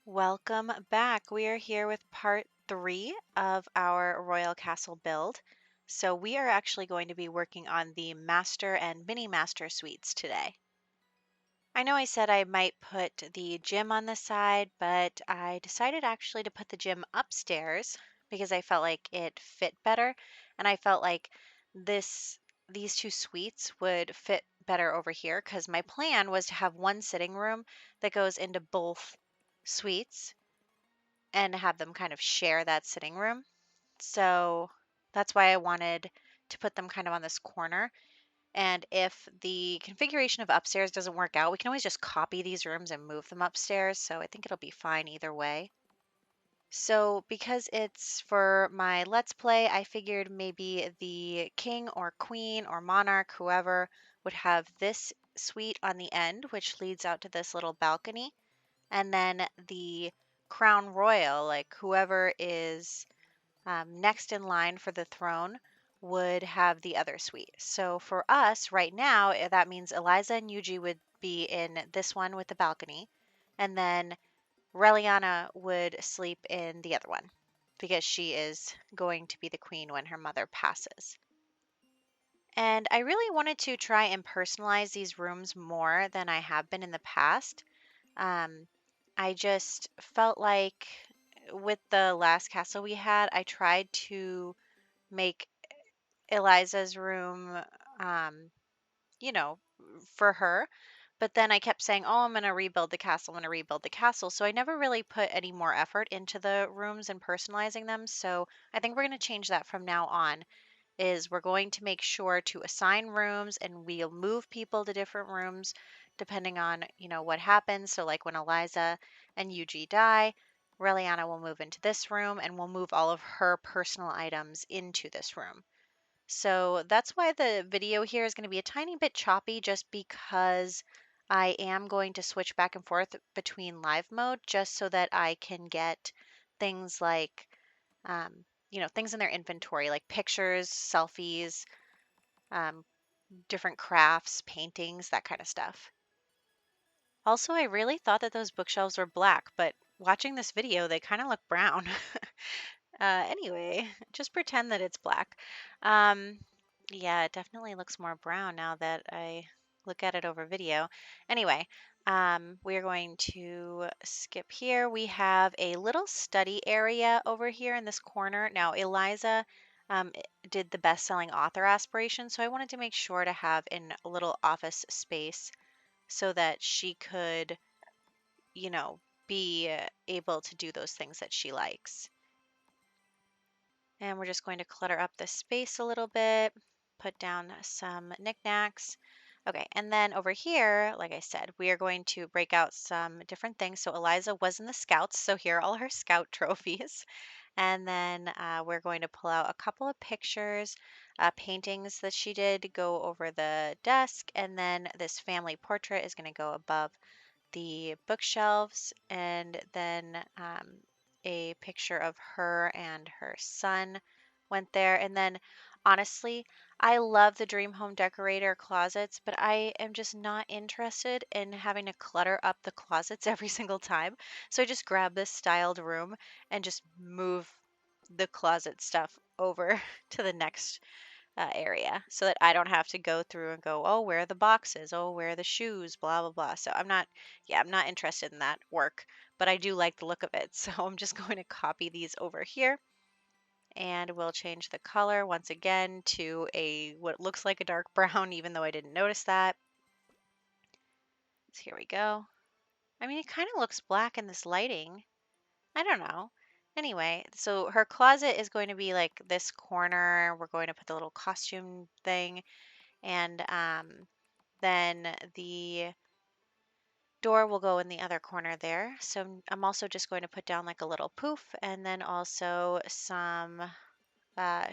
Welcome back. We are here with part 3 of our Royal Castle build. So we are actually going to be working on the Master and Mini Master suites today. I know I said I might put the gym on the side, but I decided actually to put the gym upstairs because I felt like it fit better, and I felt like this these two suites would fit better over here because my plan was to have one sitting room that goes into both suites and have them kind of share that sitting room. So that's why I wanted to put them kind of on this corner. And if the configuration of upstairs doesn't work out, we can always just copy these rooms and move them upstairs. So I think it'll be fine either way. So because it's for my Let's Play, I figured maybe the king or queen or monarch, whoever, would have this suite on the end, which leads out to this little balcony. And then the crown royal, like whoever is next in line for the throne, would have the other suite. So for us right now, that means Eliza and Yuji would be in this one with the balcony, and then Reliana would sleep in the other one because she is going to be the queen when her mother passes. And I really wanted to try and personalize these rooms more than I have been in the past. Um, I just felt like with the last castle we had, I tried to make Eliza's room, um, you know, for her. But then I kept saying, oh, I'm going to rebuild the castle. I'm going to rebuild the castle. So I never really put any more effort into the rooms and personalizing them. So I think we're going to change that from now on is we're going to make sure to assign rooms and we'll move people to different rooms depending on, what happens. So like when Eliza and Yuji die, Reliana will move into this room and we'll move all of her personal items into this room. So that's why the video here is going to be a tiny bit choppy just because I am going to switch back and forth between live mode just so that I can get things like things in their inventory like pictures, selfies, um, different crafts, paintings, that kind of stuff. Also, I really thought that those bookshelves were black, but watching this video, they kind of look brown. Anyway, just pretend that it's black. Um, yeah, it definitely looks more brown now that I look at it over video. Anyway, we're going to skip here. We have a little study area over here in this corner. Now, Eliza did the best-selling author aspiration, so I wanted to make sure to have in a little office space so that she could, you know, be able to do those things that she likes. And we're just going to clutter up the space a little bit, put down some knickknacks. Okay, and then over here, like I said, we are going to break out some different things. So Eliza was in the Scouts, so here are all her Scout trophies. And then we're going to pull out a couple of pictures, paintings that she did go over the desk, and then this family portrait is going to go above the bookshelves, and then a picture of her and her son went there. And then, honestly, I love the Dream Home Decorator closets, but I am just not interested in having to clutter up the closets every single time. So I just grab this styled room and just move the closet stuff over to the next area so that I don't have to go through and go, oh, where are the boxes? Oh, where are the shoes? Blah, blah, blah. So I'm not interested in that work, but I do like the look of it. So I'm just going to copy these over here and we'll change the color once again to what looks like a dark brown, even though I didn't notice that. So here we go. I mean, it kind of looks black in this lighting. I don't know. Anyway, so her closet is going to be like this corner. We're going to put the little costume thing and then the door will go in the other corner there. So I'm also just going to put down like a little poof and then also some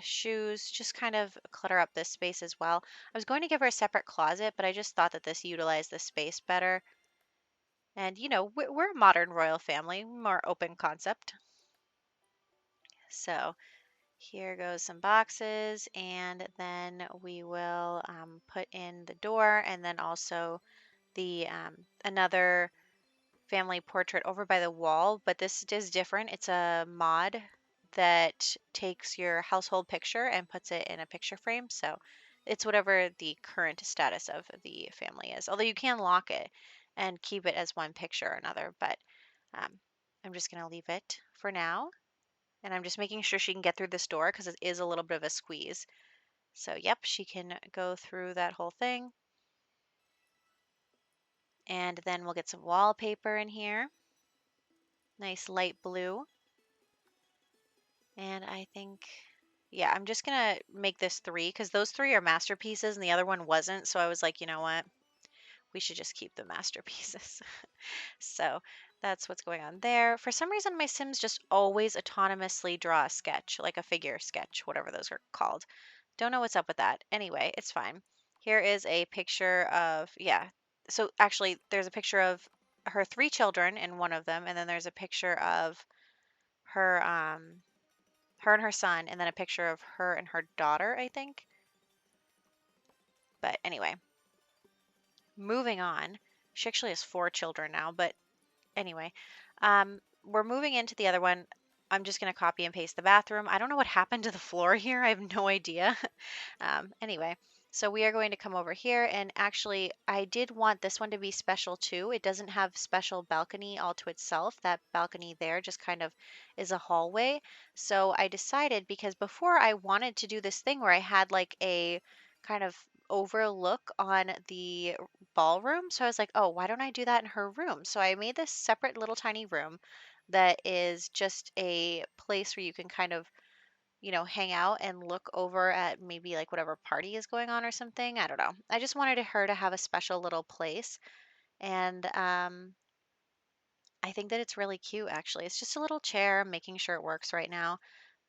shoes, just kind of clutter up this space as well. I was going to give her a separate closet, but I just thought that this utilized the space better. And we're a modern royal family, more open concept. So here goes some boxes, and then we will put in the door and then also the another family portrait over by the wall, but this is different. It's a mod that takes your household picture and puts it in a picture frame. So it's whatever the current status of the family is. Although you can lock it and keep it as one picture or another, but um, I'm just going to leave it for now. And I'm just making sure she can get through this door because it is a little bit of a squeeze. So, yep, she can go through that whole thing. And then we'll get some wallpaper in here. Nice light blue. And I think, yeah, I'm just gonna make this 3 because those 3 are masterpieces and the other one wasn't. So I was like, you know what? We should just keep the masterpieces. So that's what's going on there. For some reason, my Sims just always autonomously draw a sketch, like a figure sketch, whatever those are called. Don't know what's up with that. Anyway, it's fine. Here is a picture of, yeah. So actually, there's a picture of her 3 children in one of them, and then there's a picture of her, her and her son, and then a picture of her and her daughter, I think. But anyway, moving on. She actually has 4 children now, but anyway, we're moving into the other one. I'm just going to copy and paste the bathroom. I don't know what happened to the floor here. I have no idea. Anyway, so we are going to come over here, and actually I did want this one to be special too. It doesn't have special balcony all to itself. That balcony there just kind of is a hallway. So I decided, because before I wanted to do this thing where I had like a kind of overlook on the ballroom. So I was like, oh, why don't I do that in her room? So I made this separate little tiny room that is just a place where you can kind of, hang out and look over at maybe like whatever party is going on or something. I don't know. I just wanted her to have a special little place. And I think that it's really cute, actually. It's just a little chair, making sure it works right now.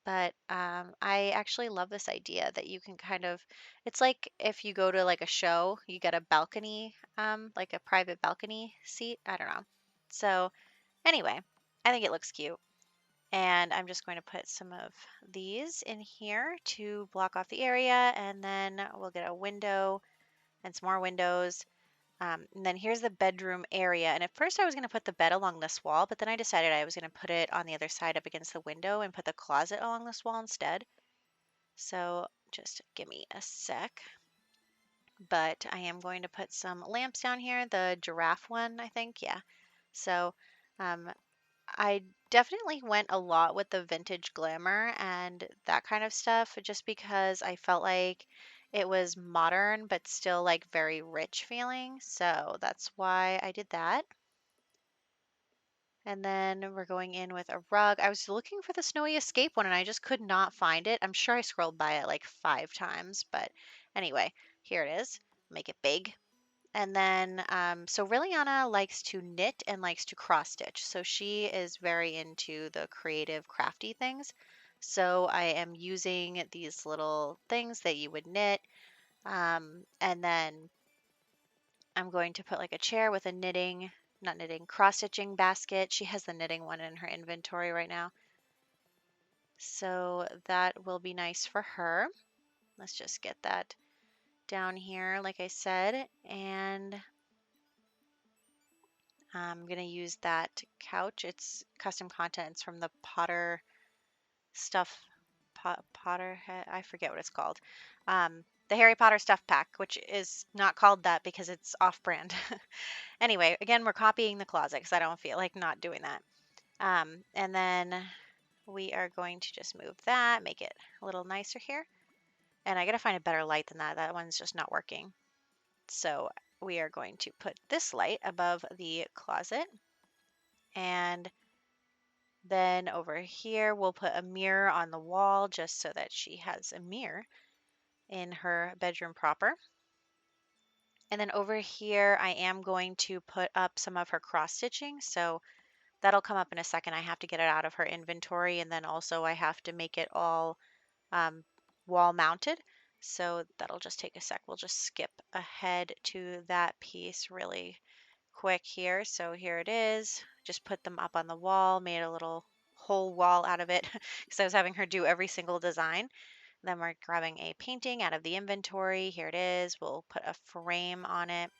But I actually love this idea that you can kind of, it's like if you go to like a show, you get a balcony, like a private balcony seat. I don't know. So anyway, I think it looks cute. And I'm just going to put some of these in here to block off the area. And then we'll get a window and some more windows. And then here's the bedroom area. And at first I was going to put the bed along this wall, but then I decided I was going to put it on the other side up against the window and put the closet along this wall instead. So just give me a sec. But I am going to put some lamps down here, the giraffe one, I think. Yeah. So um, I definitely went a lot with the vintage glamour and that kind of stuff just because I felt like it was modern but still like very rich feeling. So that's why I did that. And then we're going in with a rug. I was looking for the Snowy Escape one and I just could not find it. I'm sure I scrolled by it like 5 times, but anyway, here it is. Make it big. And then, so Liliana likes to knit and likes to cross stitch. So she is very into the creative, crafty things. So I am using these little things that you would knit. And then I'm going to put like a chair with a knitting, not knitting, cross stitching basket. She has the knitting one in her inventory right now. So that will be nice for her. Let's just get that down here, like I said. And I'm going to use that couch. It's custom content. It's from the Potter stuff, Potterhead. I forget what it's called. The Harry Potter stuff pack, which is not called that because it's off-brand. Anyway, again, we're copying the closet because I don't feel like not doing that. And then we are going to just move that, make it a little nicer here. And I got to find a better light than that. That one's just not working. So we are going to put this light above the closet. And then over here, we'll put a mirror on the wall just so that she has a mirror in her bedroom proper. And then over here, I am going to put up some of her cross stitching. So that'll come up in a second. I have to get it out of her inventory. And then also I have to make it all wall mounted. So that'll just take a sec. We'll just skip ahead to that piece really quick here. So here it is. Just put them up on the wall, made a little whole wall out of it because I was having her do every single design. Then we're grabbing a painting out of the inventory. Here it is. We'll put a frame on it.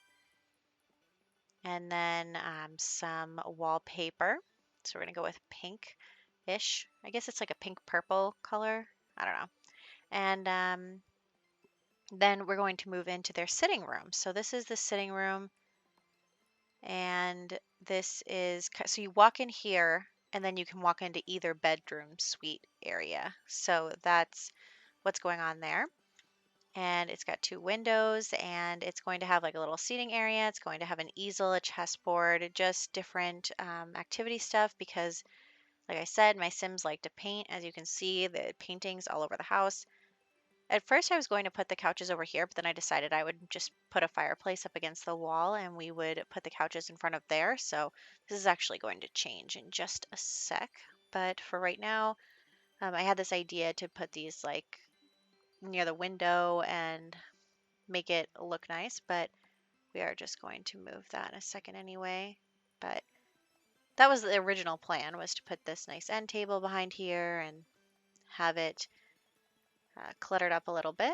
and then some wallpaper. So we're gonna go with pink-ish. I guess it's like a pink purple color. I don't know. And then we're going to move into their sitting room. So this is the sitting room, and this is, so you walk in here and then you can walk into either bedroom suite area. So that's what's going on there. And it's got two windows, and it's going to have like a little seating area. It's going to have an easel, a chessboard, just different activity stuff because, like I said, my Sims like to paint. As you can see, the paintings all over the house. At first, I was going to put the couches over here, but then I decided I would just put a fireplace up against the wall and we would put the couches in front of there. So this is actually going to change in just a sec. But for right now, I had this idea to put these like near the window and make it look nice, but we are just going to move that in a second anyway. But that was the original plan, was to put this nice end table behind here and have it cluttered up a little bit.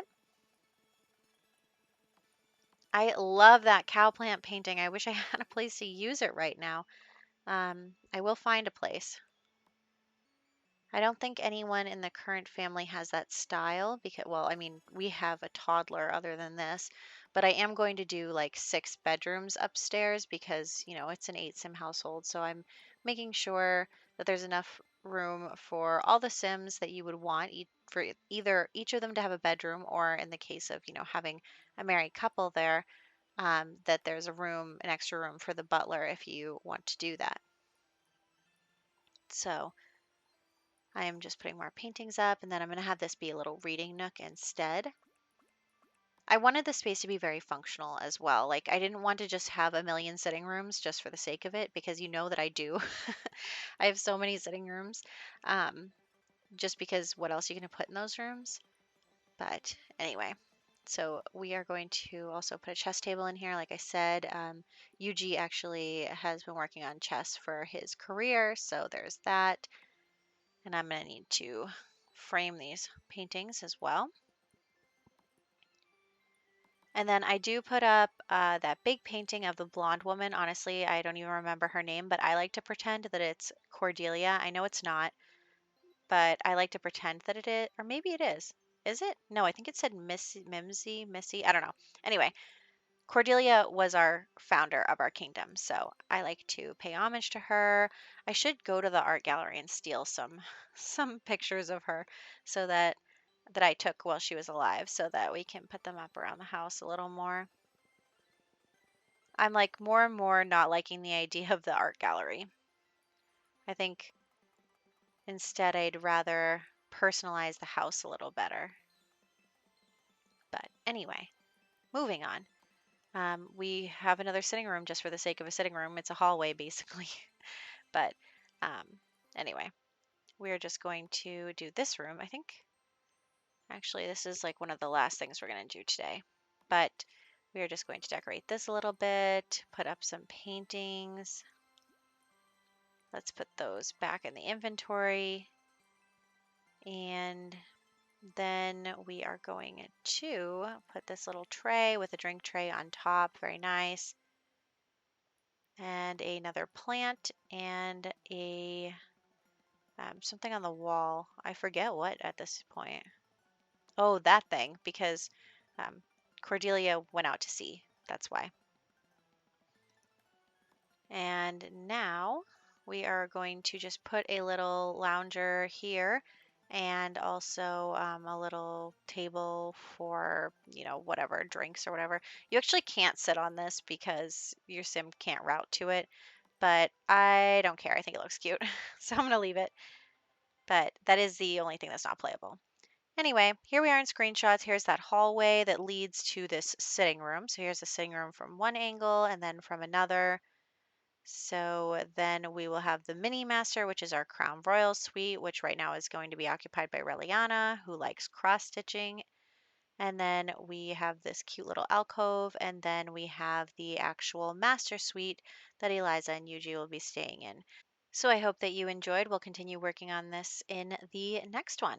I love that cow plant painting. I wish I had a place to use it right now. I will find a place. I don't think anyone in the current family has that style because, well, I mean, we have a toddler other than this, but I am going to do like 6 bedrooms upstairs because, it's an 8 sim household. So I'm making sure that there's enough room for all the Sims that you would want for either each of them to have a bedroom, or in the case of, having a married couple there, that there's an extra room for the butler if you want to do that. So I am just putting more paintings up, and then I'm going to have this be a little reading nook instead. I wanted the space to be very functional as well. Like, I didn't want to just have a million sitting rooms just for the sake of it, because you know that I do. I have so many sitting rooms, um, just because what else are you going to put in those rooms? But anyway, so we are going to also put a chess table in here. Like I said, Yuji actually has been working on chess for his career, so there's that. And I'm going to need to frame these paintings as well. And then I do put up that big painting of the blonde woman. Honestly, I don't even remember her name, but I like to pretend that it's Cordelia. I know it's not, but I like to pretend that it is, or maybe it is. Is it? No, I think it said Missy. I don't know. Anyway, Cordelia was our founder of our kingdom, so I like to pay homage to her. I should go to the art gallery and steal some some pictures of her so that I took while she was alive, so that we can put them up around the house a little more. I'm like more and more not liking the idea of the art gallery. I think instead I'd rather personalize the house a little better. But anyway, moving on. We have another sitting room just for the sake of a sitting room. It's a hallway basically. But um, anyway, we're just going to do this room, I think. Actually, this is like one of the last things we're going to do today. But we are just going to decorate this a little bit, put up some paintings. Let's put those back in the inventory. And then we are going to put this little tray with a drink tray on top. Very nice. And another plant and a something on the wall. I forget what at this point. Oh, that thing, because um, Cordelia went out to sea. That's why. And now we are going to just put a little lounger here, and also a little table for, whatever, drinks or whatever. You actually can't sit on this because your sim can't route to it, but I don't care. I think it looks cute. So I'm going to leave it. But that is the only thing that's not playable. Anyway, here we are in screenshots. Here's that hallway that leads to this sitting room. So here's the sitting room from one angle and then from another. So then we will have the mini master, which is our crown royal suite, which right now is going to be occupied by Reliana, who likes cross stitching. And then we have this cute little alcove, and then we have the actual master suite that Eliza and Yuji will be staying in. So I hope that you enjoyed. We'll continue working on this in the next one.